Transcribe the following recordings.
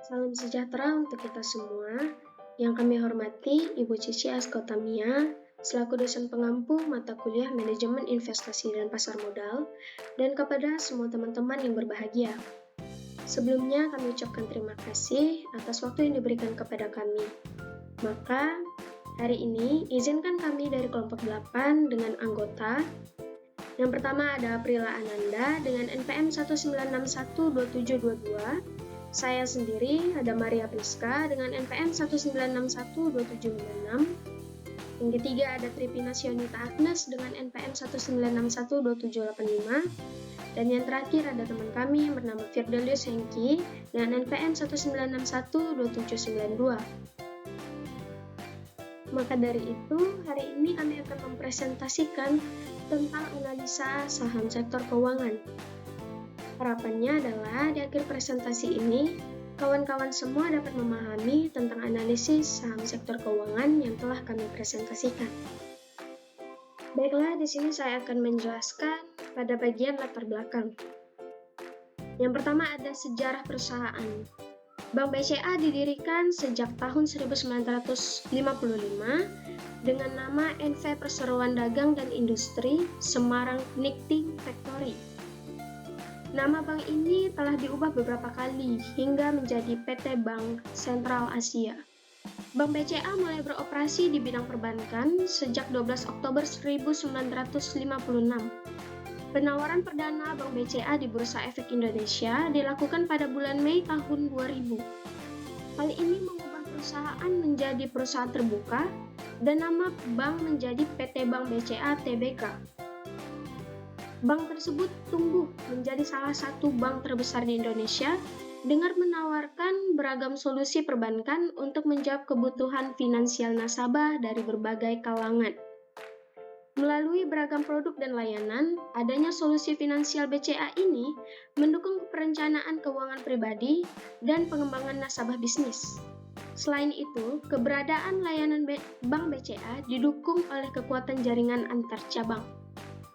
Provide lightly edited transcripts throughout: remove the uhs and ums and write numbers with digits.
Salam sejahtera untuk kita semua. Yang kami hormati Ibu Cici Askotamia, selaku dosen pengampu mata kuliah Manajemen Investasi dan Pasar Modal, dan kepada semua teman-teman yang berbahagia. Sebelumnya kami ucapkan terima kasih atas waktu yang diberikan kepada kami. Maka, hari ini izinkan kami dari kelompok 8 dengan anggota. Yang pertama ada Aprila Ananda dengan NPM 19612722. Saya sendiri ada Maria Priska dengan NPM 19612756. Yang ketiga ada Tripina Sionita Agnes dengan NPM 19612785. Dan yang terakhir ada teman kami yang bernama Firdelius Hengki dengan NPM 19612792. Maka dari itu, hari ini kami akan mempresentasikan tentang analisa saham sektor keuangan. Harapannya adalah di akhir presentasi ini, kawan-kawan semua dapat memahami tentang analisis saham sektor keuangan yang telah kami presentasikan. Baiklah, di sini saya akan menjelaskan pada bagian latar belakang. Yang pertama ada sejarah perusahaan. Bank BCA didirikan sejak tahun 1955 dengan nama NV Perseroan Dagang dan Industri Semarang Knitting Factory. Nama bank ini telah diubah beberapa kali hingga menjadi PT Bank Sentral Asia. Bank BCA mulai beroperasi di bidang perbankan sejak 12 Oktober 1956. Penawaran perdana Bank BCA di Bursa Efek Indonesia dilakukan pada bulan Mei tahun 2000. Hal ini mengubah perusahaan menjadi perusahaan terbuka dan nama bank menjadi PT Bank BCA Tbk. Bank tersebut tumbuh menjadi salah satu bank terbesar di Indonesia dengan menawarkan beragam solusi perbankan untuk menjawab kebutuhan finansial nasabah dari berbagai kalangan. Melalui beragam produk dan layanan, adanya solusi finansial BCA ini mendukung perencanaan keuangan pribadi dan pengembangan nasabah bisnis. Selain itu, keberadaan layanan Bank BCA didukung oleh kekuatan jaringan antar cabang,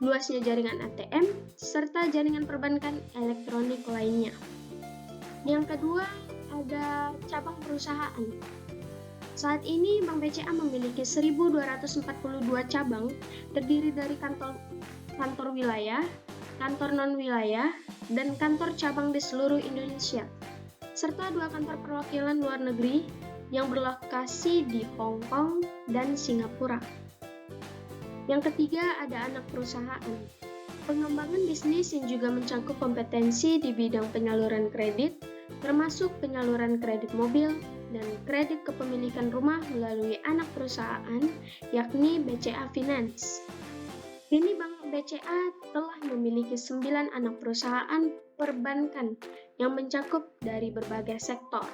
luasnya jaringan ATM, serta jaringan perbankan elektronik lainnya. Yang kedua, ada cabang perusahaan. Saat ini, Bank BCA memiliki 1.242 cabang, terdiri dari kantor wilayah, kantor non-wilayah, dan kantor cabang di seluruh Indonesia, serta 2 kantor perwakilan luar negeri yang berlokasi di Hong Kong dan Singapura. Yang ketiga ada anak perusahaan. Pengembangan bisnis yang juga mencakup kompetensi di bidang penyaluran kredit, termasuk penyaluran kredit mobil dan kredit kepemilikan rumah melalui anak perusahaan, yakni BCA Finance. Kini Bank BCA telah memiliki 9 anak perusahaan perbankan yang mencakup dari berbagai sektor.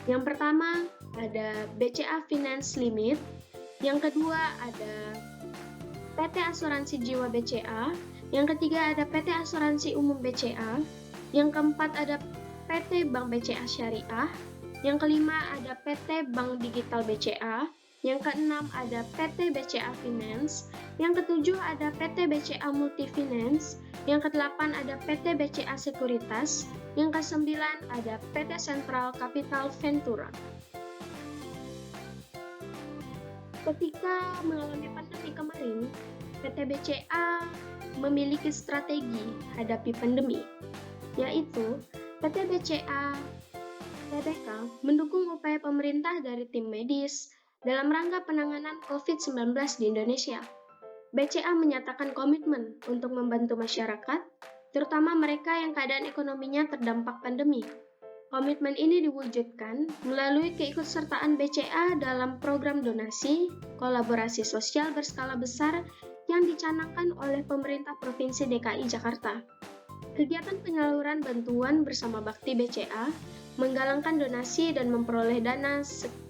Yang pertama ada BCA Finance Limit, yang kedua ada PT Asuransi Jiwa BCA, yang ketiga ada PT Asuransi Umum BCA, yang keempat ada PT Bank BCA Syariah, yang kelima ada PT Bank Digital BCA, yang keenam ada PT BCA Finance, yang ketujuh ada PT BCA Multifinance, yang kedelapan ada PT BCA Sekuritas, yang kesembilan ada PT Sentral Capital Ventura. Ketika mengalami pandemi kemarin, PT BCA memiliki strategi hadapi pandemi, yaitu PT BCA Tbk mendukung upaya pemerintah dari tim medis dalam rangka penanganan COVID-19 di Indonesia. BCA menyatakan komitmen untuk membantu masyarakat, terutama mereka yang keadaan ekonominya terdampak pandemi. Komitmen ini diwujudkan melalui keikutsertaan BCA dalam program donasi, kolaborasi sosial berskala besar yang dicanangkan oleh pemerintah Provinsi DKI Jakarta. Kegiatan penyaluran bantuan bersama Bakti BCA menggalangkan donasi dan memperoleh dana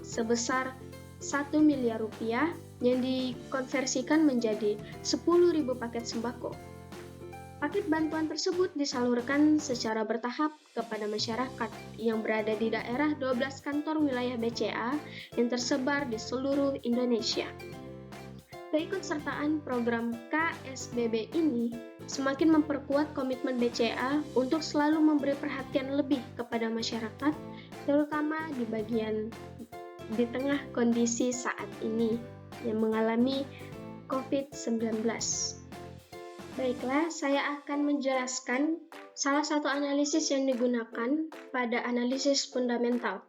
sebesar 1 miliar rupiah yang dikonversikan menjadi 10.000 paket sembako. Paket bantuan tersebut disalurkan secara bertahap kepada masyarakat yang berada di daerah 12 kantor wilayah BCA yang tersebar di seluruh Indonesia. Keikutsertaan program KSBB ini semakin memperkuat komitmen BCA untuk selalu memberi perhatian lebih kepada masyarakat terutama di tengah kondisi saat ini yang mengalami COVID-19. Baiklah, saya akan menjelaskan salah satu analisis yang digunakan pada analisis fundamental,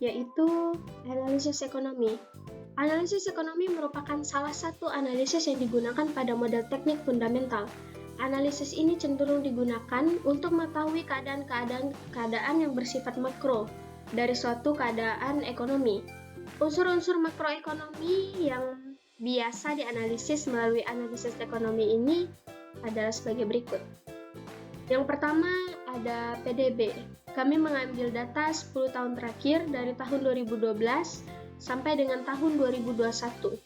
yaitu analisis ekonomi. Analisis ekonomi merupakan salah satu analisis yang digunakan pada model teknik fundamental. Analisis ini cenderung digunakan untuk mengetahui keadaan yang bersifat makro dari suatu keadaan ekonomi. Unsur-unsur makroekonomi yang biasa dianalisis melalui analisis ekonomi ini adalah sebagai berikut. Yang pertama ada PDB. Kami mengambil data 10 tahun terakhir dari tahun 2012 sampai dengan tahun 2021.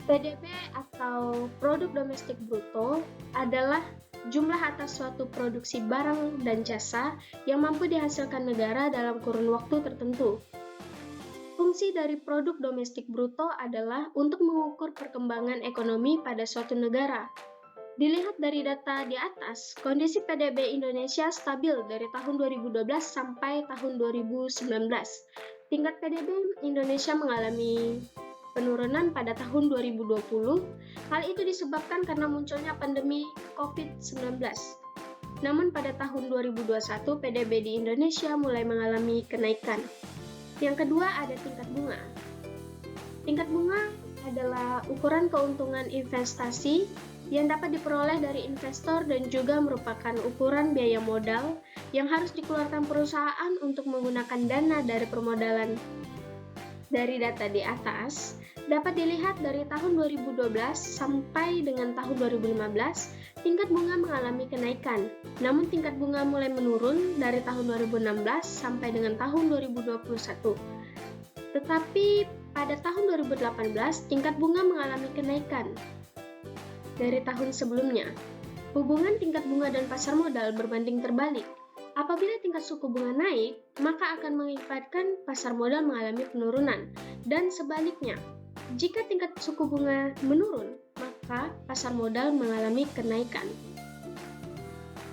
PDB atau Produk Domestik Bruto adalah jumlah atas suatu produksi barang dan jasa yang mampu dihasilkan negara dalam kurun waktu tertentu. Fungsi dari produk domestik bruto adalah untuk mengukur perkembangan ekonomi pada suatu negara. Dilihat dari data di atas, kondisi PDB Indonesia stabil dari tahun 2012 sampai tahun 2019. Tingkat PDB Indonesia mengalami penurunan pada tahun 2020. Hal itu disebabkan karena munculnya pandemi COVID-19. Namun pada tahun 2021, PDB di Indonesia mulai mengalami kenaikan. Yang kedua ada tingkat bunga. Tingkat bunga adalah ukuran keuntungan investasi yang dapat diperoleh dari investor dan juga merupakan ukuran biaya modal yang harus dikeluarkan perusahaan untuk menggunakan dana dari permodalan. Dari data di atas, dapat dilihat dari tahun 2012 sampai dengan tahun 2015, tingkat bunga mengalami kenaikan. Namun tingkat bunga mulai menurun dari tahun 2016 sampai dengan tahun 2021. Tetapi pada tahun 2018, tingkat bunga mengalami kenaikan dari tahun sebelumnya. Hubungan tingkat bunga dan pasar modal berbanding terbalik. Apabila tingkat suku bunga naik, maka akan mengakibatkan pasar modal mengalami penurunan, dan sebaliknya. Jika tingkat suku bunga menurun, maka pasar modal mengalami kenaikan.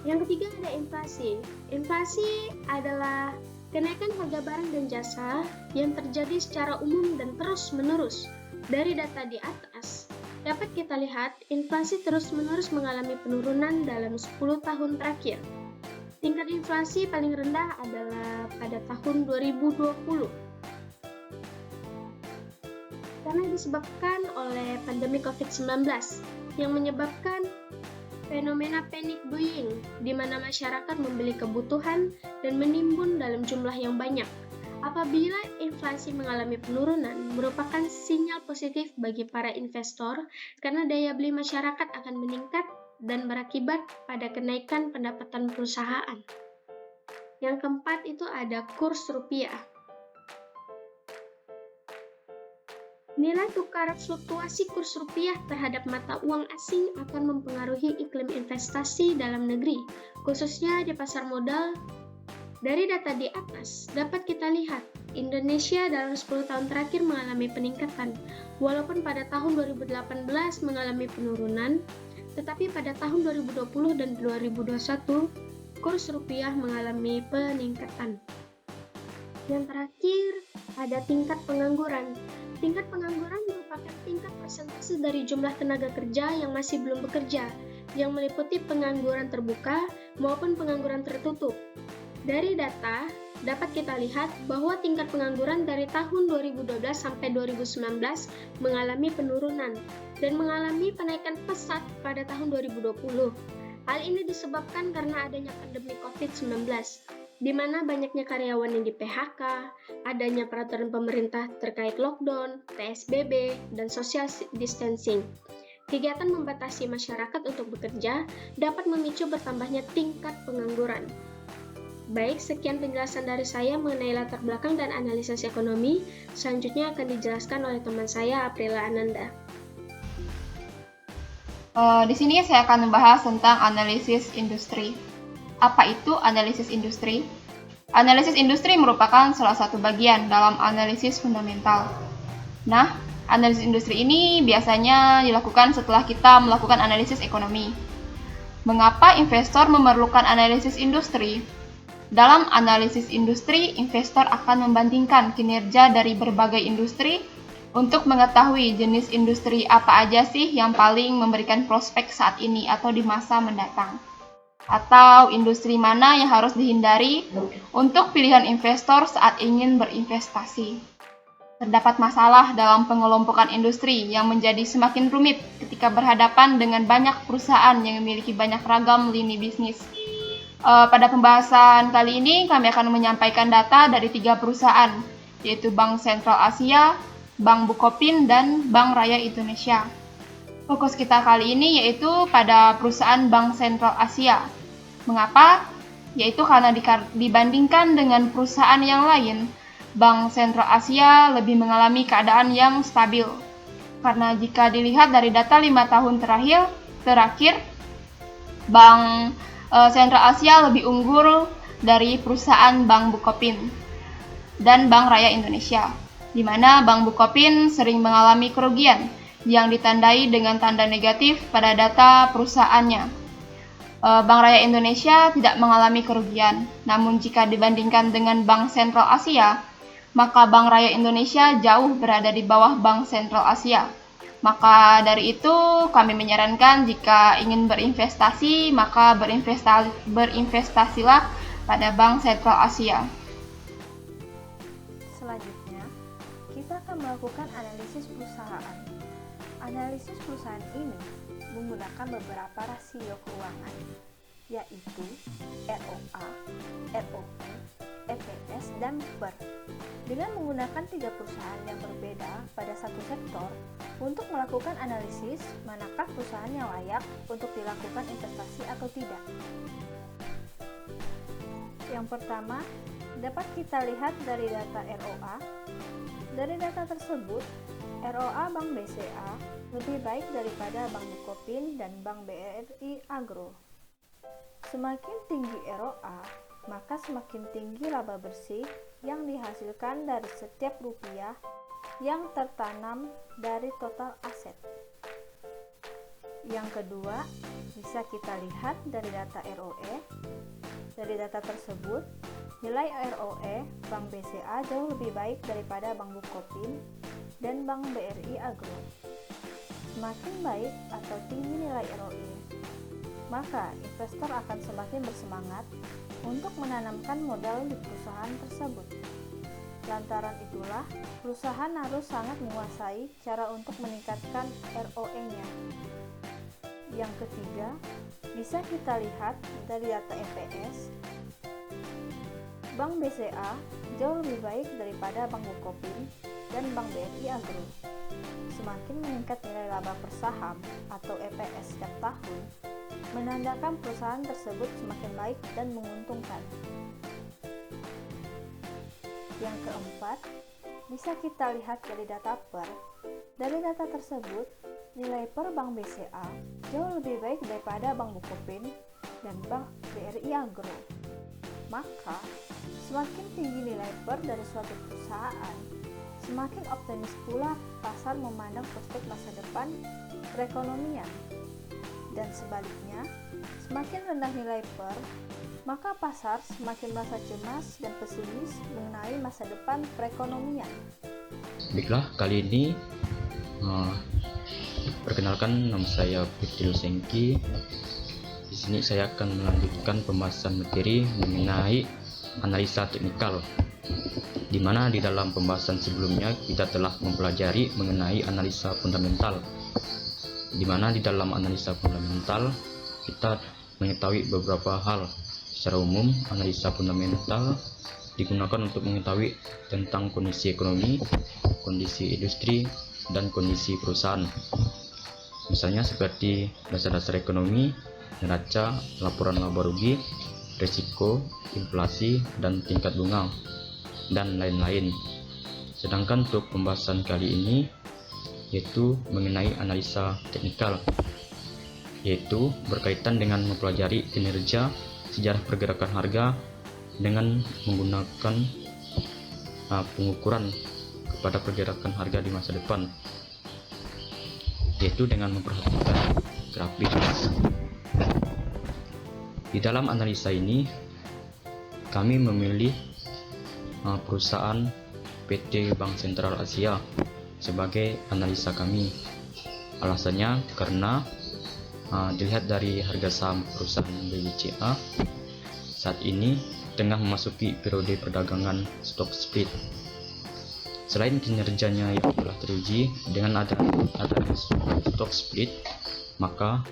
Yang ketiga ada inflasi. Inflasi adalah kenaikan harga barang dan jasa yang terjadi secara umum dan terus-menerus. Dari data di atas, dapat kita lihat inflasi terus-menerus mengalami penurunan dalam 10 tahun terakhir. Tingkat inflasi paling rendah adalah pada tahun 2020. Karena disebabkan oleh pandemi COVID-19 yang menyebabkan fenomena panic buying, di mana masyarakat membeli kebutuhan dan menimbun dalam jumlah yang banyak. Apabila inflasi mengalami penurunan, merupakan sinyal positif bagi para investor karena daya beli masyarakat akan meningkat dan berakibat pada kenaikan pendapatan perusahaan. Yang keempat itu ada kurs rupiah. Nilai tukar fluktuasi kurs rupiah terhadap mata uang asing akan mempengaruhi iklim investasi dalam negeri, khususnya di pasar modal. Dari data di atas, dapat kita lihat Indonesia dalam 10 tahun terakhir mengalami peningkatan, walaupun pada tahun 2018 mengalami penurunan, tetapi pada tahun 2020 dan 2021, kurs rupiah mengalami peningkatan. Yang terakhir, ada tingkat pengangguran. Tingkat pengangguran merupakan tingkat persentase dari jumlah tenaga kerja yang masih belum bekerja, yang meliputi pengangguran terbuka maupun pengangguran tertutup. Dari data, dapat kita lihat bahwa tingkat pengangguran dari tahun 2012 sampai 2019 mengalami penurunan dan mengalami penaikan pesat pada tahun 2020. Hal ini disebabkan karena adanya pandemi COVID-19, di mana banyaknya karyawan yang di PHK, adanya peraturan pemerintah terkait lockdown, PSBB, dan social distancing. Kegiatan membatasi masyarakat untuk bekerja dapat memicu bertambahnya tingkat pengangguran. Baik, sekian penjelasan dari saya mengenai latar belakang dan analisis ekonomi. Selanjutnya akan dijelaskan oleh teman saya, Aprila Ananda. Di sini saya akan membahas tentang analisis industri. Apa itu analisis industri? Analisis industri merupakan salah satu bagian dalam analisis fundamental. Nah, analisis industri ini biasanya dilakukan setelah kita melakukan analisis ekonomi. Mengapa investor memerlukan analisis industri? Dalam analisis industri, investor akan membandingkan kinerja dari berbagai industri untuk mengetahui jenis industri apa aja sih yang paling memberikan prospek saat ini atau di masa mendatang. Atau industri mana yang harus dihindari untuk pilihan investor saat ingin berinvestasi. Terdapat masalah dalam pengelompokan industri yang menjadi semakin rumit ketika berhadapan dengan banyak perusahaan yang memiliki banyak ragam lini bisnis. Pada pembahasan kali ini, kami akan menyampaikan data dari 3 perusahaan, yaitu Bank Sentral Asia, Bank Bukopin, dan Bank Raya Indonesia. Fokus kita kali ini yaitu pada perusahaan Bank Sentral Asia. Mengapa? Yaitu karena dibandingkan dengan perusahaan yang lain, Bank Sentral Asia lebih mengalami keadaan yang stabil. Karena jika dilihat dari data 5 tahun terakhir, Bank Sentral Asia lebih unggul dari perusahaan Bank Bukopin dan Bank Raya Indonesia, di mana Bank Bukopin sering mengalami kerugian yang ditandai dengan tanda negatif pada data perusahaannya. Bank Raya Indonesia tidak mengalami kerugian, namun jika dibandingkan dengan Bank Sentral Asia, maka Bank Raya Indonesia jauh berada di bawah Bank Sentral Asia. Maka dari itu, kami menyarankan jika ingin berinvestasi, maka berinvestasilah pada Bank Sentral Asia. Selanjutnya, kita akan melakukan analisis perusahaan. Analisis perusahaan ini menggunakan beberapa rasio keuangan, yaitu ROA, ROE, EPS, dan PER. Dengan menggunakan 3 perusahaan yang berbeda pada satu sektor, untuk melakukan analisis manakah perusahaan yang layak untuk dilakukan investasi atau tidak. Yang pertama, dapat kita lihat dari data ROA. Dari data tersebut, ROA Bank BCA lebih baik daripada Bank Bukopin dan Bank BRI Agro. Semakin tinggi ROA, maka semakin tinggi laba bersih yang dihasilkan dari setiap rupiah yang tertanam dari total aset. Yang kedua, bisa kita lihat dari data ROE. Dari data tersebut, nilai ROE Bank BCA jauh lebih baik daripada Bank Bukopin dan Bank BRI Agro. Semakin baik atau tinggi nilai ROE, maka investor akan semakin bersemangat untuk menanamkan modal di perusahaan tersebut. Lantaran itulah, perusahaan harus sangat menguasai cara untuk meningkatkan ROE-nya. Yang ketiga, bisa kita lihat dari data EPS. Bank BCA jauh lebih baik daripada Bank Bukopin dan Bank BRI Agro. Semakin meningkat nilai laba per saham atau EPS setiap tahun, menandakan perusahaan tersebut semakin baik dan menguntungkan. Yang keempat, bisa kita lihat dari data PER. Dari data tersebut, nilai PER Bank BCA jauh lebih baik daripada Bank Bukopin dan Bank BRI Agro. Maka, semakin tinggi nilai PER dari suatu perusahaan, semakin optimis pula pasar memandang prospek masa depan perekonomian. Dan sebaliknya, semakin rendah nilai PER, maka pasar semakin merasa cemas dan pesimis mengenai masa depan perekonomian. Baiklah, kali ini perkenalkan, nama saya Fitril Sengki. Di sini saya akan melanjutkan pembahasan materi mengenai analisa teknikal, di mana di dalam pembahasan sebelumnya kita telah mempelajari mengenai analisa fundamental, di mana di dalam analisa fundamental kita mengetahui beberapa hal. Secara umum, analisa fundamental digunakan untuk mengetahui tentang kondisi ekonomi, kondisi industri, dan kondisi perusahaan. Misalnya seperti dasar-dasar ekonomi, neraca, laporan laba rugi, risiko, inflasi, dan tingkat bunga, dan lain-lain. Sedangkan untuk pembahasan kali ini yaitu mengenai analisa teknikal, yaitu berkaitan dengan mempelajari kinerja sejarah pergerakan harga dengan menggunakan pengukuran kepada pergerakan harga di masa depan, yaitu dengan memperhatikan grafik. Di dalam analisa ini kami memilih perusahaan PT Bank Sentral Asia sebagai analisa kami. Alasannya karena dilihat dari harga saham perusahaan BBCA saat ini tengah memasuki periode perdagangan stock split. Selain kinerjanya yang telah teruji dengan adanya stock split, maka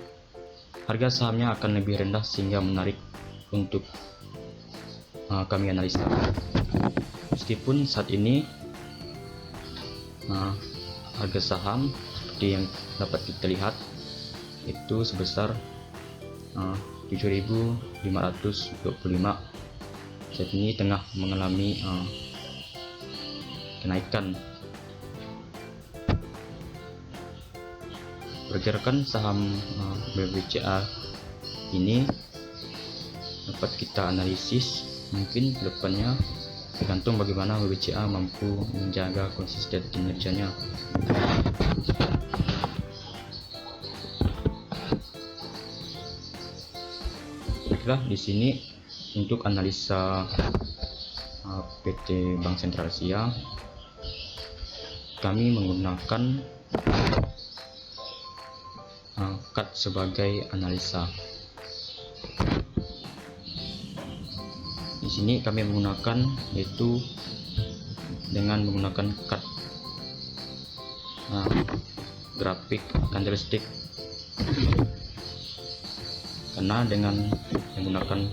harga sahamnya akan lebih rendah sehingga menarik untuk kami analisa. Meskipun saat ini harga saham seperti yang dapat kita lihat itu sebesar 7.525. Saat ini tengah mengalami kenaikan. Pergerakan saham BBCA ini dapat kita analisis mungkin kedepannya, tergantung bagaimana BBCA mampu menjaga konsisten kinerjanya. Baiklah, di sini untuk analisa PT Bank Sentral Asia, kami menggunakan CAD sebagai analisa. Di sini kami menggunakan yaitu dengan menggunakan CAD grafik candlestick, karena dengan menggunakan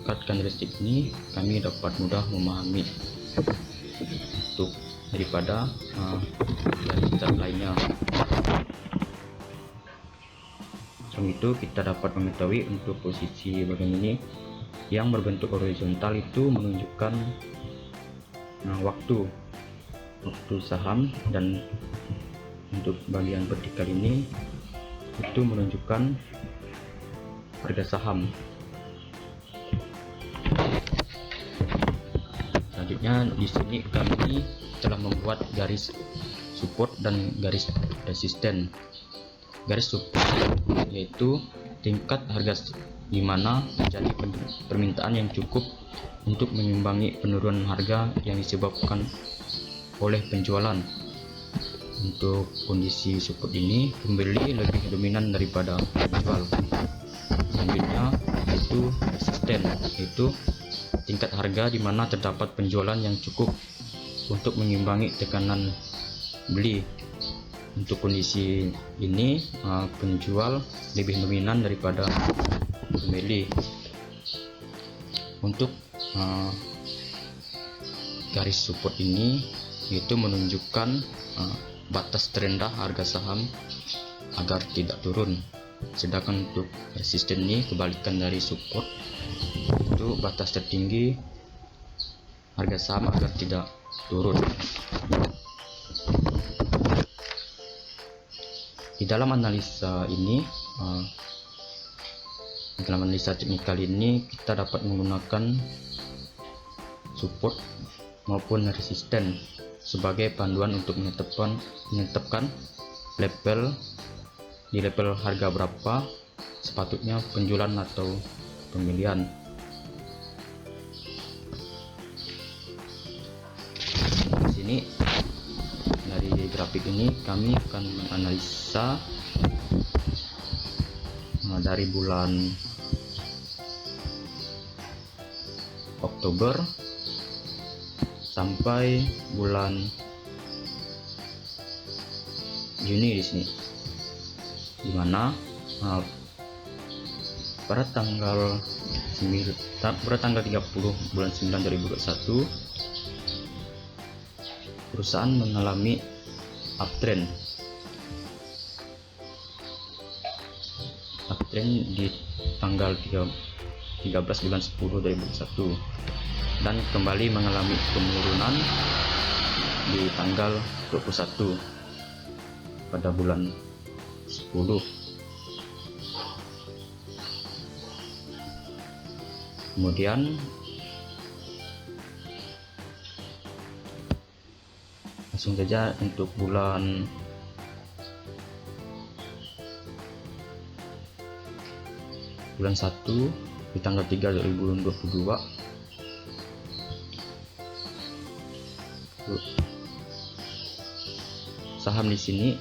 CAD candlestick ini kami dapat mudah memahami untuk daripada dari chart lainnya. Selain itu kita dapat mengetahui untuk posisi bagian ini yang berbentuk horizontal itu menunjukkan waktu saham, dan untuk bagian vertikal ini itu menunjukkan harga saham. Selanjutnya di sini kami telah membuat garis support dan garis resisten. Garis support yaitu tingkat harga di mana menjadi permintaan yang cukup untuk mengimbangi penurunan harga yang disebabkan oleh penjualan. Untuk kondisi support ini, pembeli lebih dominan daripada penjual. Selanjutnya itu resisten, yaitu tingkat harga di mana terdapat penjualan yang cukup untuk mengimbangi tekanan beli. Untuk kondisi ini, penjual lebih dominan daripada pembeli. Untuk garis support ini yaitu menunjukkan batas terendah harga saham agar tidak turun, sedangkan untuk resisten ini kebalikan dari support, itu batas tertinggi harga saham agar tidak turun. Di dalam analisa ini, dalam analisa teknikal ini kita dapat menggunakan support maupun resisten sebagai panduan untuk menetapkan level harga berapa sepatutnya penjualan atau pembelian. Di sini dari grafik ini kami akan menganalisa dari bulan Oktober sampai bulan Juni di sini, dimana pada tanggal 30 bulan 9 2021 perusahaan mengalami uptrend di tanggal 13 bulan 10 2021 dan kembali mengalami penurunan di tanggal 21 pada bulan 10. Kemudian langsung saja untuk bulan di tanggal 3 2022 saham di sini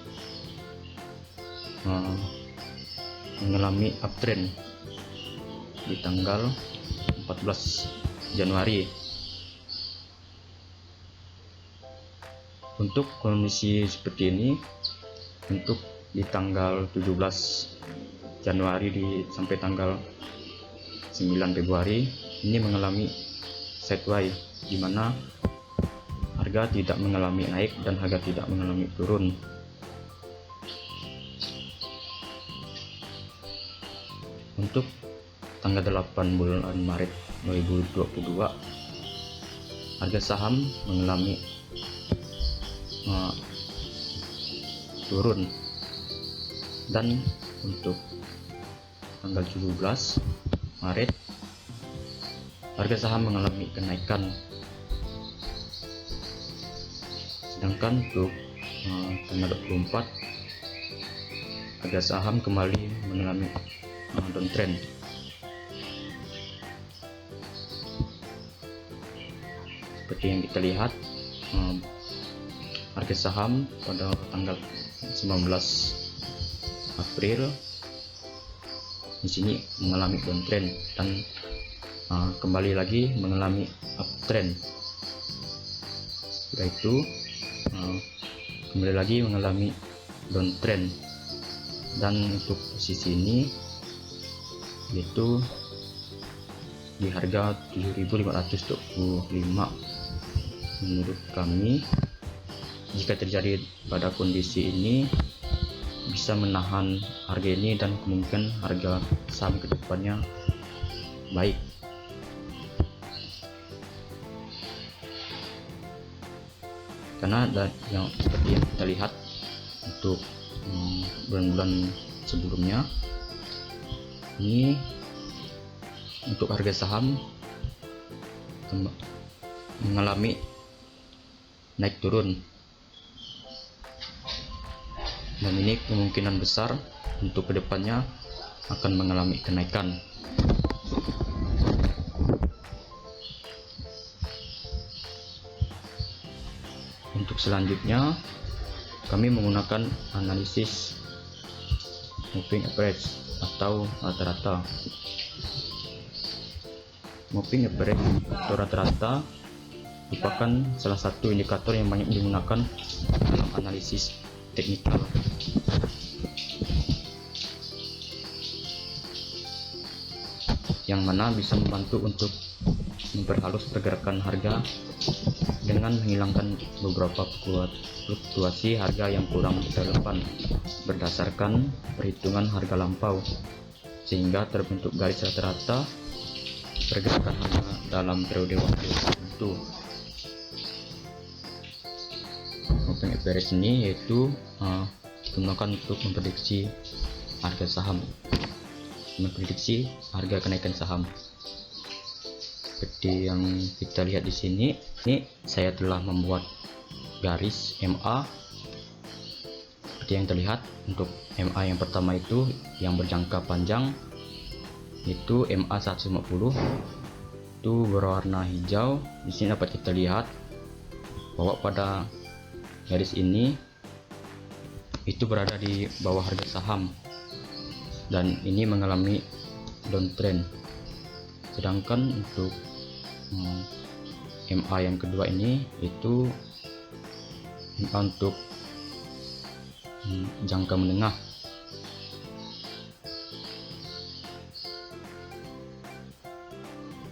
mengalami uptrend di tanggal 14 Januari. Untuk kondisi seperti ini, untuk di tanggal 17 Januari sampai tanggal 9 Februari ini mengalami sideways, di mana harga tidak mengalami naik dan harga tidak mengalami turun. Untuk tanggal 8 bulan Maret 2022 harga saham mengalami turun, dan untuk tanggal 17 Maret harga saham mengalami kenaikan, sedangkan untuk tanggal 24 harga saham kembali mengalami downtrend. Seperti yang kita lihat, harga saham pada tanggal 19 April di sini mengalami downtrend dan kembali lagi mengalami uptrend, yaitu kembali lagi mengalami downtrend, dan untuk posisi ini yaitu di harga 7.525. Menurut kami, jika terjadi pada kondisi ini bisa menahan harga ini dan kemungkinan harga saham kedepannya baik. Karena yang seperti yang kita lihat untuk bulan-bulan sebelumnya ini, untuk harga saham mengalami naik turun, dan ini kemungkinan besar untuk kedepannya akan mengalami kenaikan. Untuk selanjutnya kami menggunakan analisis moving average atau rata-rata. Moving average atau rata-rata merupakan salah satu indikator yang banyak digunakan dalam analisis teknikal. Yang mana bisa membantu untuk memperhalus pergerakan harga dengan menghilangkan beberapa fluktuasi harga yang kurang relevan berdasarkan perhitungan harga lampau, sehingga terbentuk garis rata-rata pergerakan harga dalam periode waktu tertentu. Moving average ini yaitu digunakan untuk memprediksi harga saham, memprediksi harga kenaikan saham. Seperti yang kita lihat di sini, ini saya telah membuat garis MA. Seperti yang terlihat, untuk MA yang pertama itu yang berjangka panjang, itu MA 150, itu berwarna hijau. Di sini dapat kita lihat bahwa pada garis ini itu berada di bawah harga saham, dan ini mengalami downtrend. Sedangkan untuk MA yang kedua ini itu MA untuk jangka menengah.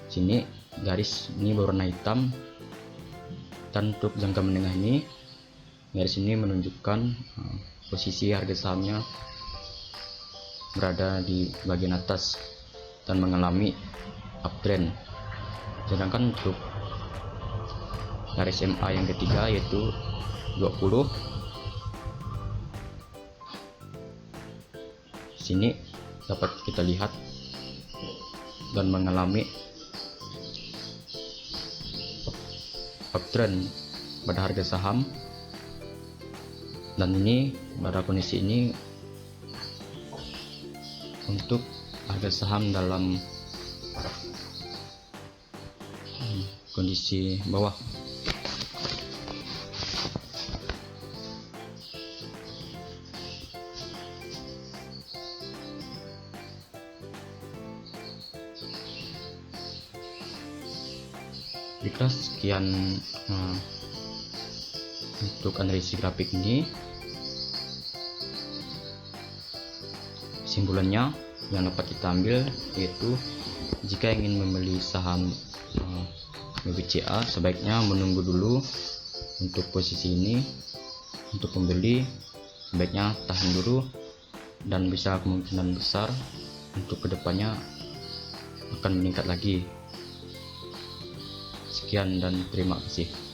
Sini garis ini berwarna hitam, dan untuk jangka menengah ini garis ini menunjukkan posisi harga sahamnya berada di bagian atas dan mengalami uptrend. Sedangkan untuk garis MA yang ketiga yaitu 20, sini dapat kita lihat dan mengalami uptrend pada harga saham, dan ini pada kondisi ini untuk harga saham dalam posisi bawah. Baiklah, sekian untuk analisis grafik ini. Kesimpulannya yang dapat kita ambil yaitu jika ingin membeli saham BBCA sebaiknya menunggu dulu untuk posisi ini. Untuk pembeli sebaiknya tahan dulu, dan bisa kemungkinan besar untuk kedepannya akan meningkat lagi. Sekian dan terima kasih.